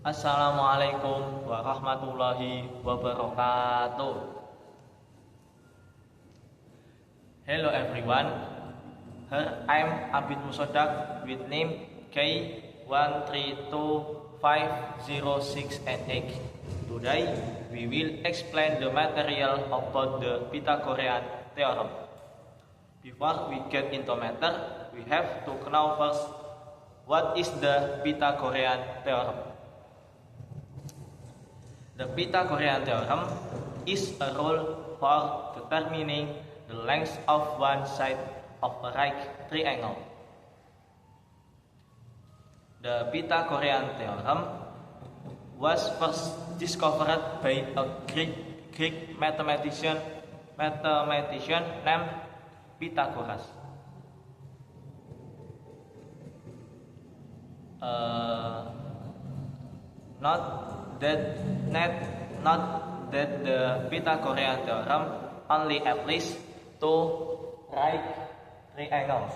Assalamualaikum warahmatullahi wabarakatuh. Hello everyone. Here I'm Abid Musodak with name K1325068. Today we will explain the material about the Pythagorean theorem. Before we get into matter, we have to know first what is the Pythagorean theorem. The Pythagorean theorem is a rule for determining the length of one side of a right triangle. The Pythagorean theorem was first discovered by a Greek mathematician named Pythagoras. Not that the Pythagorean theorem only applies to right triangles.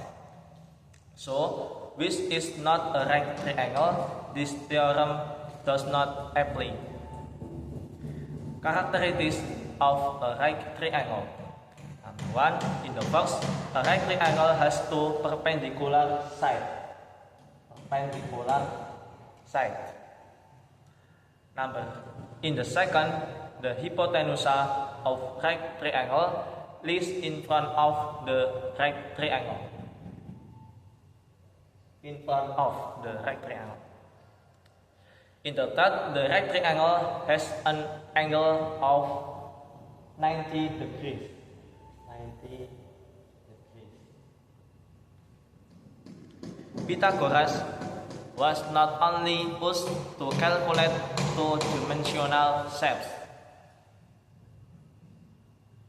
So, which is not a right triangle, this theorem does not apply. Characteristics of a right triangle. Number one, in the first, a right triangle has two perpendicular sides. In the second, the hypotenusa of right triangle lies in front of the right triangle. In the third, the right triangle has an angle of 90 degrees. Pythagoras was not only used to calculate two-dimensional shapes,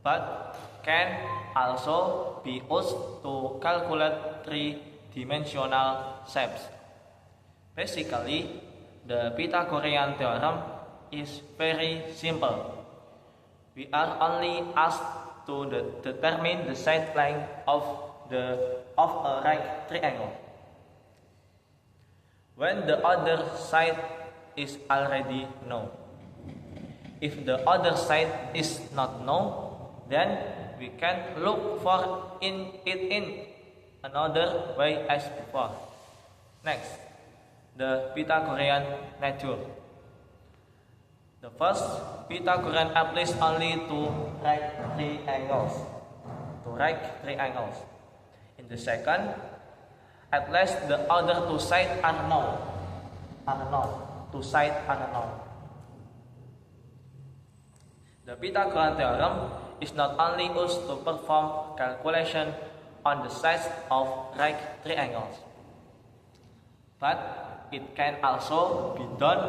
but can also be used to calculate three-dimensional shapes. Basically, the Pythagorean theorem is very simple. We are only asked to determine the side length of a right triangle. When the other side is already known. If the other side is not known, then we can look for it in another way as before. Next, the Pythagorean nature. The first, Pythagorean applies only to right triangles. In the second, at least the other two sides are known. The Pythagorean theorem is not only used to perform calculation on the sides of right triangles, but it can also be done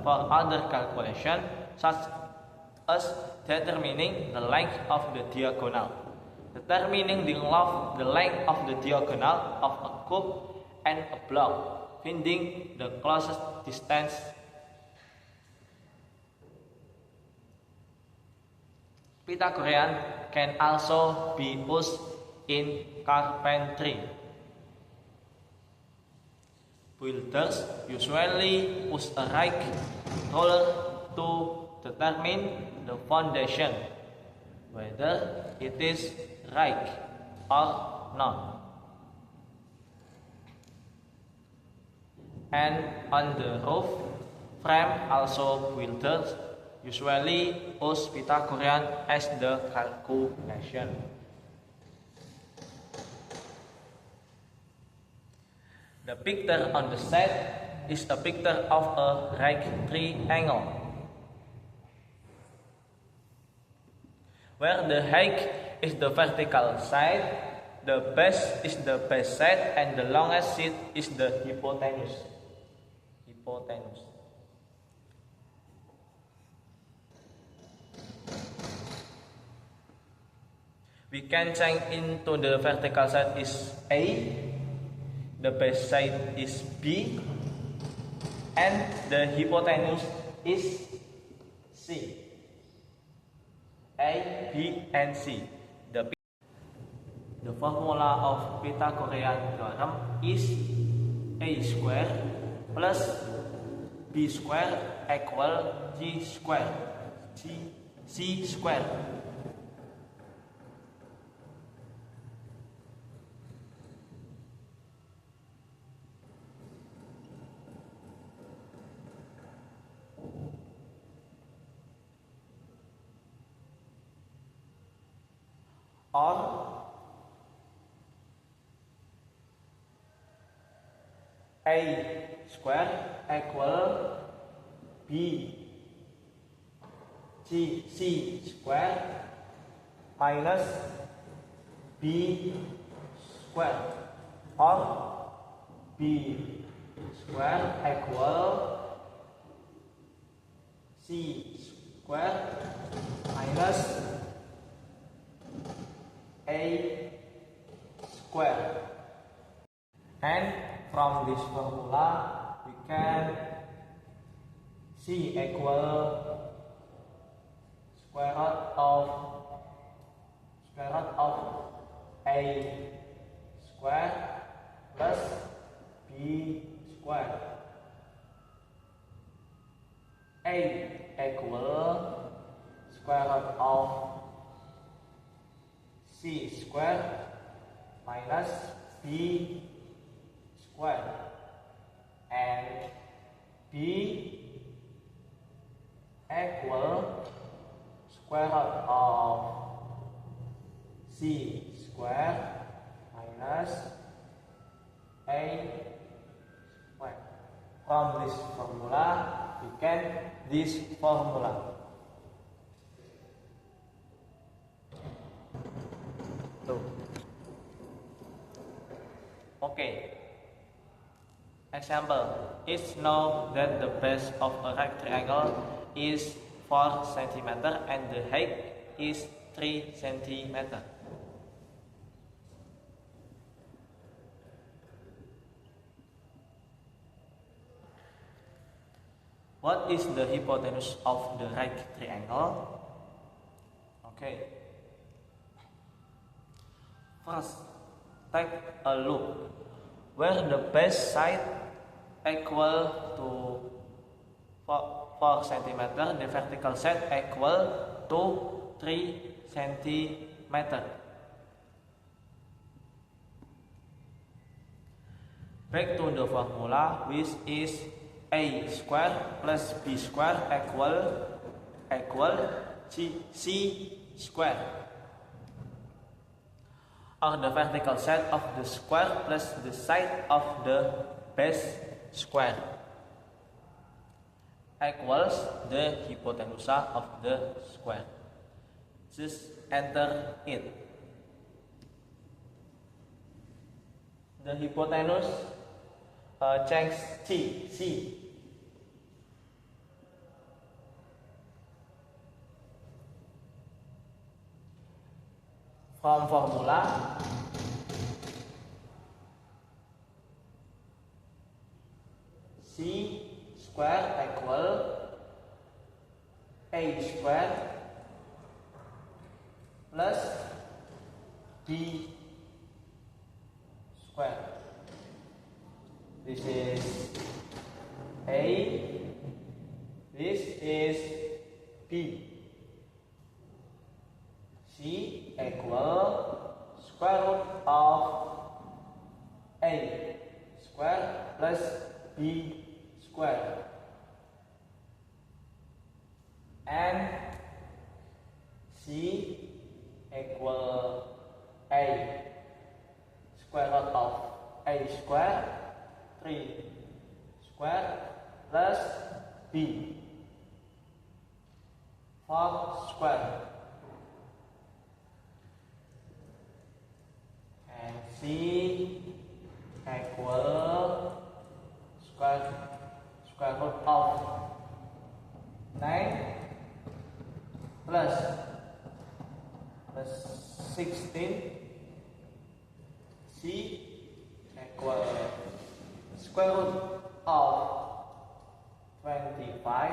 for other calculations such as determining the length of the diagonal, determining the length of the diagonal of a cube and a block, finding the closest distance. Pythagorean can also be used in carpentry. Builders usually use a rake roller to determine the foundation, whether it is right or not. And on the roof frame also, builders usually use Pythagorean as the calculation. The picture on the side is a picture of a right triangle, where the height is the vertical side, the base is the base side, and the longest side is the hypotenuse. We can change into the vertical side is A, the base side is B, and the hypotenuse is C. A, B, and C. The formula of Pythagorean theorem is a square plus B square equal G square, C square. Or A square equal B C square minus B square, or B square equal C square minus A square. And from this formula we can C equal square root of A square plus B square. A equal square root of C square minus B square, and B equal square root of C square minus A square. From this formula we get this formula. Okay. Example, it's known that the base of a right triangle is 4 cm and the height is 3 cm. What is the hypotenuse of the right triangle? Okay. First, take a look where the base side equal to 4 cm, the vertical side equal to 3 cm. Back to the formula, which is A square plus B square equal C square, or the vertical side of the square plus the side of the base square equals the hypotenuse of the square. Just enter it. The hypotenuse change C. From formula, C square equal A square plus B square. This is A, this is B. C equal square root of A square plus B square, and C equal A square root of A square 3 square plus B 4 square, and C equal square root of 9 plus 16. C equal square root of 25.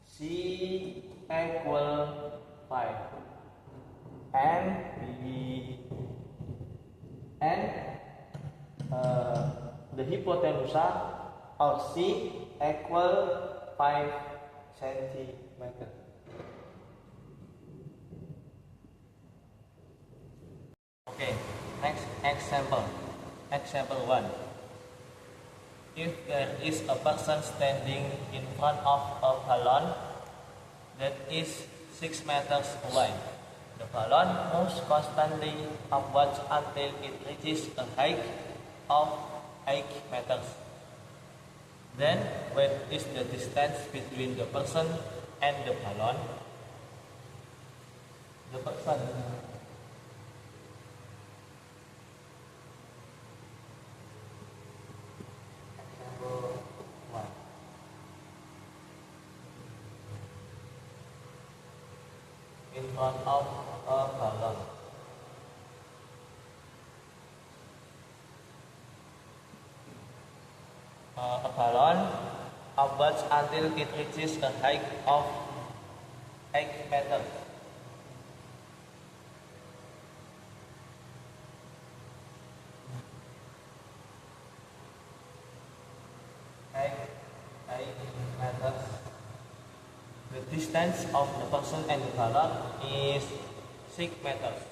C equal 5, and the hypotenuse or C equal 5 centimeter. Okay, next example. Example 1. If there is a person standing in front of a balloon that is 6 meters away, the balloon moves constantly upwards until it reaches a height of 8 meters. Then, what is the distance between the person and the balloon? The person. Example 1. In front of a balloon. A balloon upwards until it reaches a height of 8 meters. Eight meters. The distance of the person and the balloon is 6 meters.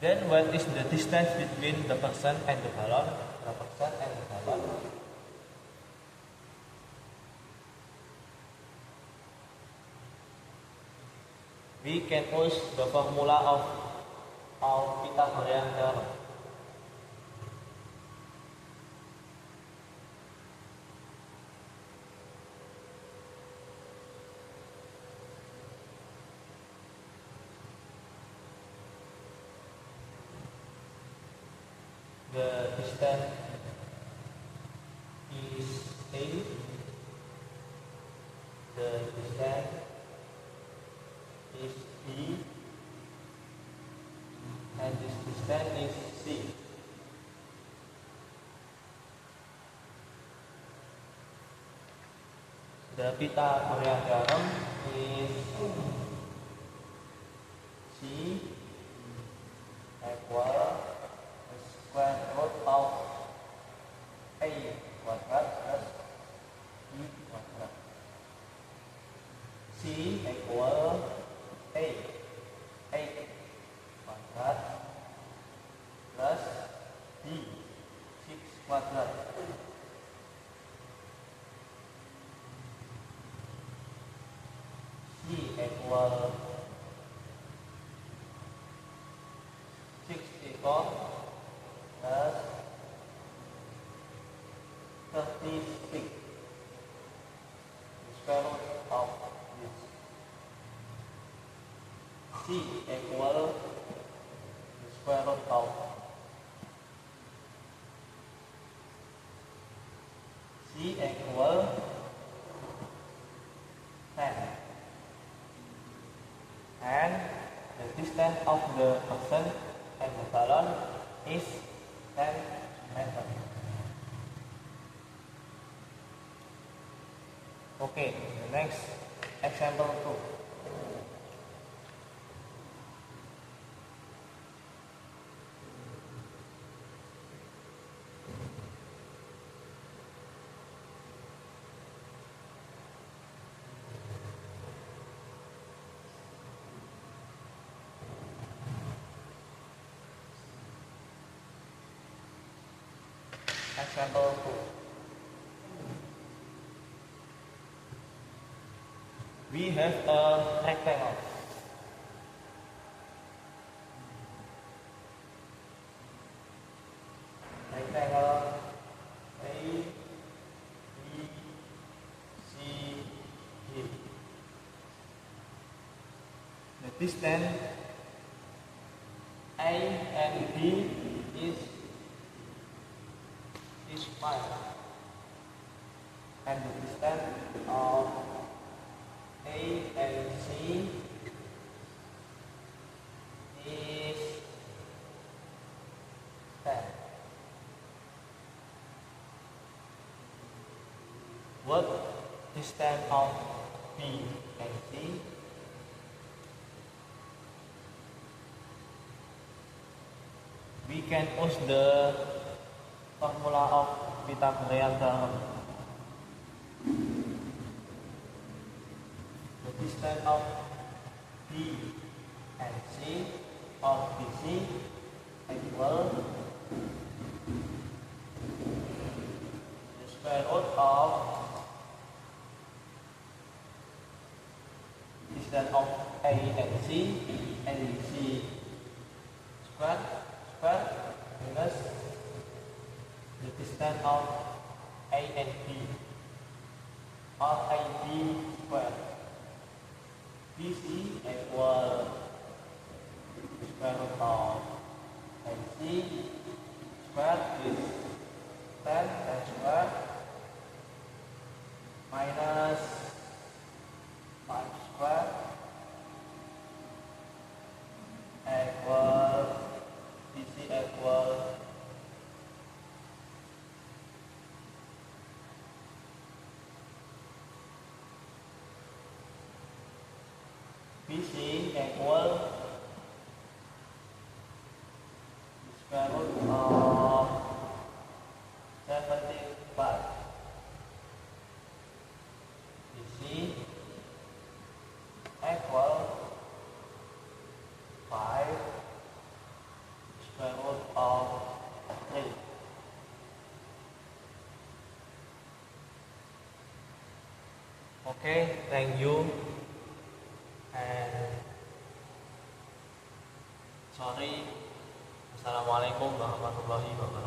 Then what is the distance between the person and the balloon? The person and the balloon. We can use the formula of Pythagorean theorem. The distance is A. The distance is B. And this distance is C. The Pythagorean theorem is C equal square root of A quadrat plus B quadrat. C equal A quadrat plus B 6 quadrat. C equal 64 plus 36 square root of this. C equal the square root of C equal 10, and the distance of the person and the balloon is 10 meters. Okay, the next example 2. Example 2. We have a rectangle. Rectangle A, B, C, D. The distance A and B is 5, and the distance of A and C is 10. What distance of B and C? we can use the formula of Pythagorean theorem. The distance of B and C of BC equal the square root of distance of A and C square minus the distance of A and B or AB square. BC equal square root of AC square is 10 square minus 5 square equal BC equal square root of 75. BC equal 5 square root of 3. Okay, thank you. And sorry. Assalamualaikum warahmatullahi wabarakatuh.